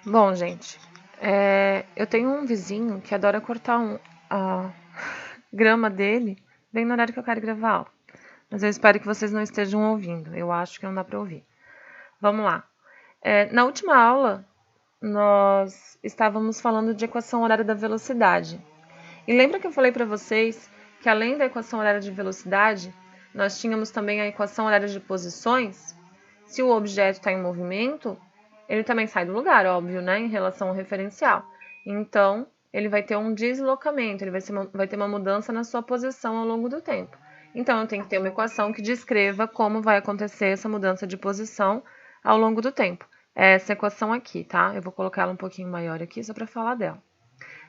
Bom, gente, eu tenho um vizinho que adora cortar a grama dele bem no horário que eu quero gravar aula. Mas eu espero que vocês não estejam ouvindo. Eu acho que não dá para ouvir. Vamos lá. Na última aula, nós estávamos falando de equação horária da velocidade. E lembra que eu falei para vocês que além da equação horária de velocidade, nós tínhamos também a equação horária de posições? Se o objeto está em movimento, ele também sai do lugar, óbvio, né, em relação ao referencial. Então, ele vai ter um deslocamento, ele vai ter uma mudança na sua posição ao longo do tempo. Então, eu tenho que ter uma equação que descreva como vai acontecer essa mudança de posição ao longo do tempo. É essa equação aqui, tá? Eu vou colocar ela um pouquinho maior aqui só para falar dela.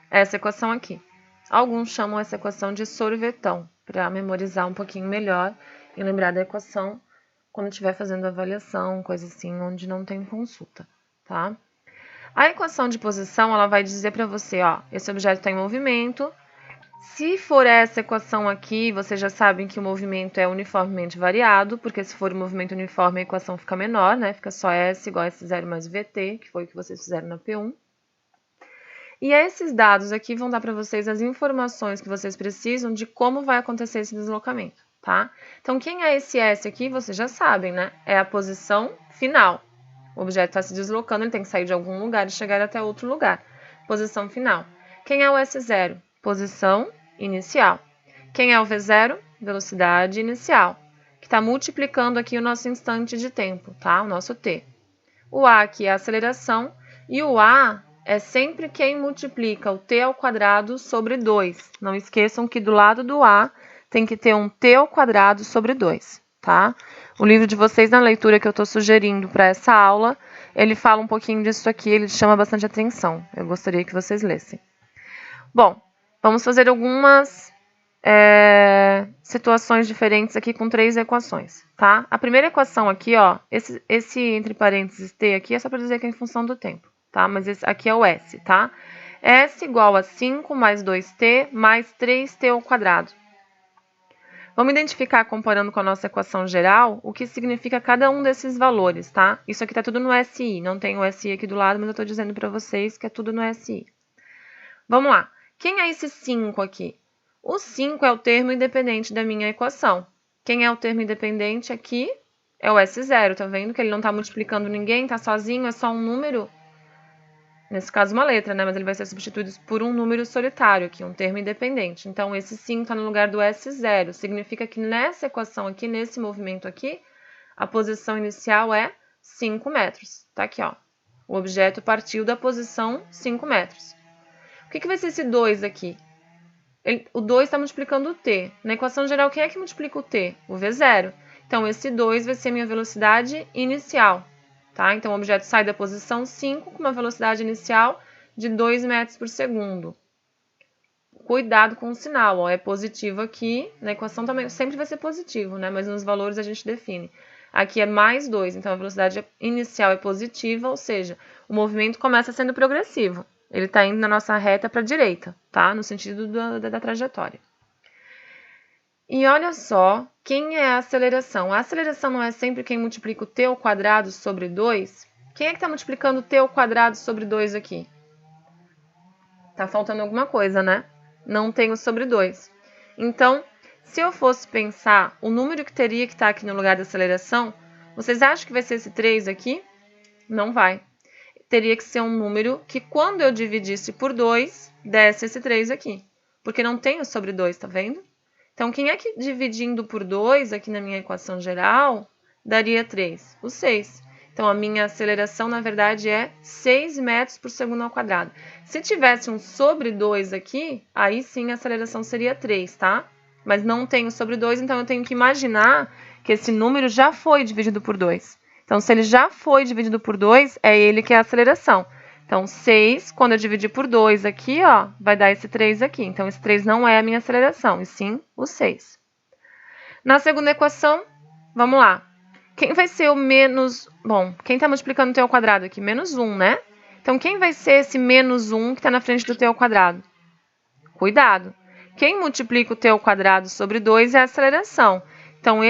Essa equação aqui. Alguns chamam essa equação de sorvetão, para memorizar um pouquinho melhor e lembrar da equação quando estiver fazendo avaliação, coisa assim, onde não tem consulta, tá? A equação de posição, ela vai dizer para você, ó, esse objeto está em movimento. Se for essa equação aqui, vocês já sabem que o movimento é uniformemente variado, porque se for um movimento uniforme, a equação fica menor, né? Fica só S igual a S0 mais VT, que foi o que vocês fizeram na P1. E esses dados aqui vão dar para vocês as informações que vocês precisam de como vai acontecer esse deslocamento, tá? Então, quem é esse S aqui, vocês já sabem, né? É a posição final. O objeto está se deslocando, ele tem que sair de algum lugar e chegar até outro lugar. Posição final. Quem é o S0? Posição inicial. Quem é o V0? Velocidade inicial, que está multiplicando aqui o nosso instante de tempo, tá? O nosso T. O A aqui é a aceleração e o A é sempre quem multiplica o t ao quadrado sobre 2. Não esqueçam que do lado do A tem que ter um t ao quadrado sobre 2, tá? O livro de vocês, na leitura que eu estou sugerindo para essa aula, ele fala um pouquinho disso aqui, ele chama bastante atenção. Eu gostaria que vocês lessem. Bom, vamos fazer algumas situações diferentes aqui com 3 equações, tá? A primeira equação aqui, ó, esse entre parênteses t aqui é só para dizer que é em função do tempo, tá? Mas esse aqui é o S, tá? S igual a 5 mais 2t mais 3t ao quadrado. Vamos identificar, comparando com a nossa equação geral, o que significa cada um desses valores, tá? Isso aqui tá tudo no SI, não tem o SI aqui do lado, mas eu tô dizendo para vocês que é tudo no SI. Vamos lá. Quem é esse 5 aqui? O 5 é o termo independente da minha equação. Quem é o termo independente aqui? É o S0, tá vendo? Que ele não está multiplicando ninguém, está sozinho, é só um número. Nesse caso, uma letra, né? Mas ele vai ser substituído por um número solitário aqui, um termo independente. Então, esse 5 está no lugar do S0. Significa que nessa equação aqui, nesse movimento aqui, a posição inicial é 5 metros. Tá aqui, ó. O objeto partiu da posição 5 metros. O que vai ser esse 2 aqui? O 2 está multiplicando o t. Na equação geral, quem é que multiplica o t? O V0. Então, esse 2 vai ser a minha velocidade inicial. Tá? Então, o objeto sai da posição 5 com uma velocidade inicial de 2 metros por segundo. Cuidado com o sinal, ó, é positivo aqui. Na equação também sempre vai ser positivo, né? Mas nos valores a gente define. Aqui é mais 2, então a velocidade inicial é positiva, ou seja, o movimento começa sendo progressivo. Ele está indo na nossa reta para a direita, tá? No sentido da trajetória. E olha só, quem é a aceleração? A aceleração não é sempre quem multiplica o t ao quadrado sobre 2? Quem é que está multiplicando o t ao quadrado sobre 2 aqui? Tá faltando alguma coisa, né? Não tem o sobre 2. Então, se eu fosse pensar o número que teria que estar aqui no lugar da aceleração, vocês acham que vai ser esse 3 aqui? Não vai. Teria que ser um número que, quando eu dividisse por 2, desse esse 3 aqui. Porque não tem o sobre 2, tá vendo? Então, quem é que dividindo por 2, aqui na minha equação geral, daria 3? O 6. Então, a minha aceleração, na verdade, é 6 metros por segundo ao quadrado. Se tivesse um sobre 2 aqui, aí sim a aceleração seria 3, tá? Mas não tem o sobre 2, então eu tenho que imaginar que esse número já foi dividido por 2. Então, se ele já foi dividido por 2, é ele que é a aceleração. Então, 6, quando eu dividir por 2 aqui, ó, vai dar esse 3 aqui. Então, esse 3 não é a minha aceleração, e sim o 6. Na segunda equação, vamos lá. Quem vai ser o menos... Bom, quem está multiplicando o t ao quadrado aqui? Menos 1, né? Então, quem vai ser esse menos 1 que está na frente do t ao quadrado? Cuidado. Quem multiplica o t ao quadrado sobre 2 é a aceleração. Então,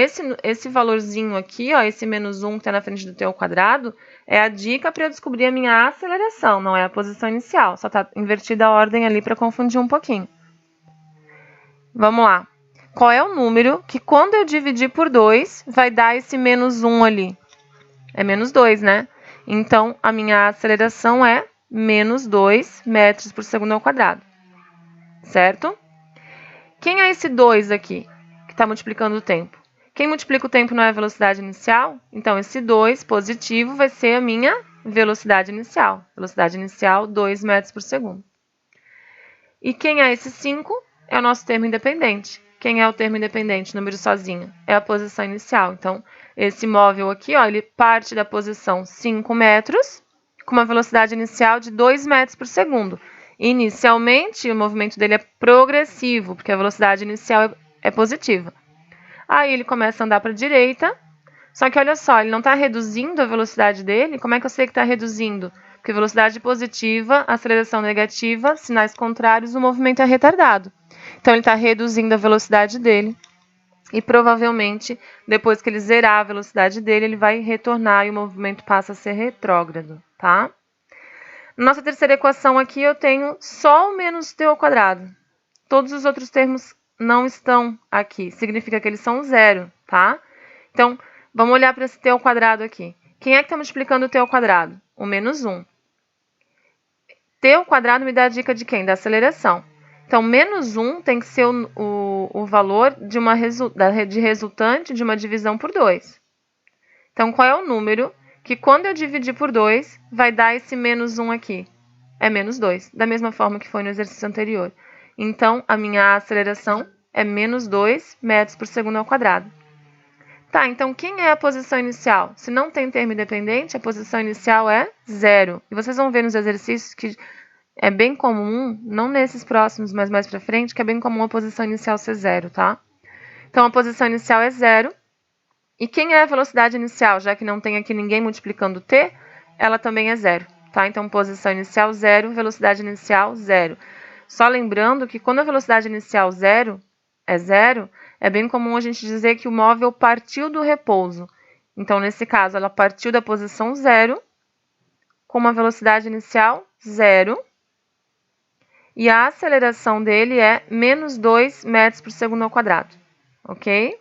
esse valorzinho aqui, ó, esse menos 1 que está na frente do t ao quadrado, é a dica para eu descobrir a minha aceleração, não é a posição inicial. Só está invertida a ordem ali para confundir um pouquinho. Vamos lá. Qual é o número que, quando eu dividir por 2, vai dar esse menos 1 ali? É menos 2, né? Então, a minha aceleração é menos 2 metros por segundo ao quadrado. Certo? Quem é esse 2 aqui, que está multiplicando o tempo? Quem multiplica o tempo não é a velocidade inicial? Então, esse 2 positivo vai ser a minha velocidade inicial. Velocidade inicial, 2 metros por segundo. E quem é esse 5? É o nosso termo independente. Quem é o termo independente, número sozinho? É a posição inicial. Então, esse móvel aqui, ó, ele parte da posição 5 metros, com uma velocidade inicial de 2 metros por segundo. Inicialmente, o movimento dele é progressivo, porque a velocidade inicial é positiva. Aí ele começa a andar para a direita, só que olha só, ele não está reduzindo a velocidade dele. Como é que eu sei que está reduzindo? Porque velocidade positiva, aceleração negativa, sinais contrários, o movimento é retardado. Então, ele está reduzindo a velocidade dele e provavelmente, depois que ele zerar a velocidade dele, ele vai retornar e o movimento passa a ser retrógrado, tá? Nossa terceira equação aqui, eu tenho só o menos t ao quadrado. Todos os outros termos não estão aqui, significa que eles são zero, tá? Então, vamos olhar para esse t ao quadrado aqui. Quem é que está multiplicando o t ao quadrado? O menos 1. T ao quadrado me dá a dica de quem? Da aceleração. Então, menos 1 tem que ser o valor de resultante de uma divisão por 2. Então, qual é o número que, quando eu dividir por 2, vai dar esse menos 1 aqui? É menos 2, da mesma forma que foi no exercício anterior. Então, a minha aceleração é menos 2 metros por segundo ao quadrado. Tá, então quem é a posição inicial? Se não tem termo independente, a posição inicial é 0. E vocês vão ver nos exercícios que é bem comum, não nesses próximos, mas mais pra frente, que é bem comum a posição inicial ser 0, tá? Então, a posição inicial é 0. E quem é a velocidade inicial? Já que não tem aqui ninguém multiplicando t, ela também é 0, tá? Então, posição inicial 0, velocidade inicial 0. Só lembrando que quando a velocidade inicial é 0, é bem comum a gente dizer que o móvel partiu do repouso. Então, nesse caso, ela partiu da posição 0, com uma velocidade inicial 0, e a aceleração dele é menos 2 metros por segundo ao quadrado, ok?